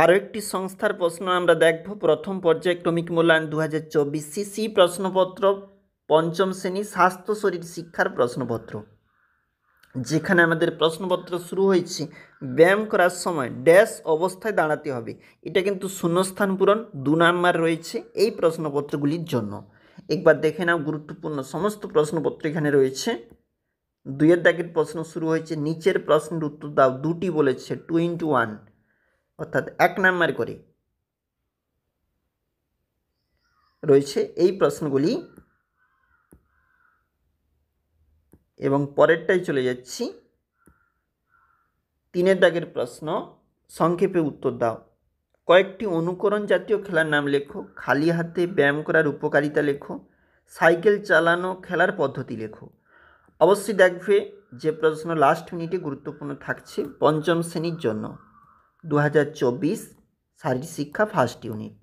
আরও একটি সংস্থার প্রশ্ন আমরা দেখব। প্রথম পর্যায়ক্রমিক মূল্যায়ন 2024 সিসি প্রশ্নপত্র, পঞ্চম শ্রেণী স্বাস্থ্য শরীর শিক্ষার প্রশ্নপত্র, যেখানে আমাদের প্রশ্নপত্র শুরু হয়েছে ব্যায়াম করার সময় ড্যাশ অবস্থায় দাঁড়াতে হবে। এটা কিন্তু শূন্যস্থান পূরণ 2 নাম্বার রয়েছে এই প্রশ্নপত্রগুলির জন্য। একবার দেখে নাও গুরুত্বপূর্ণ সমস্ত প্রশ্নপত্র এখানে রয়েছে। 2 দাগের প্রশ্ন শুরু হয়েছে, নিচের প্রশ্নের উত্তর দাও। 2টি বলেছে, 2 into 1 অর্থাৎ 1 নাম্বার করে রয়েছে এই প্রশ্নগুলি। এবং পরেরটাই চলে যাচ্ছি। 3 দাগের প্রশ্ন, সংক্ষেপে উত্তর দাও। কয়েকটি অনুকরণ জাতীয় খেলার নাম লেখো। খালি হাতে ব্যায়াম করার উপকারিতা লেখো। সাইকেল চালানো খেলার পদ্ধতি লেখো। অবশ্যই দেখবে যে প্রশ্ন লাস্ট মিনিটে গুরুত্বপূর্ণ থাকছে পঞ্চম শ্রেণীর জন্য 2024 শারীরিক শিক্ষা ফার্স্ট ইউনিট।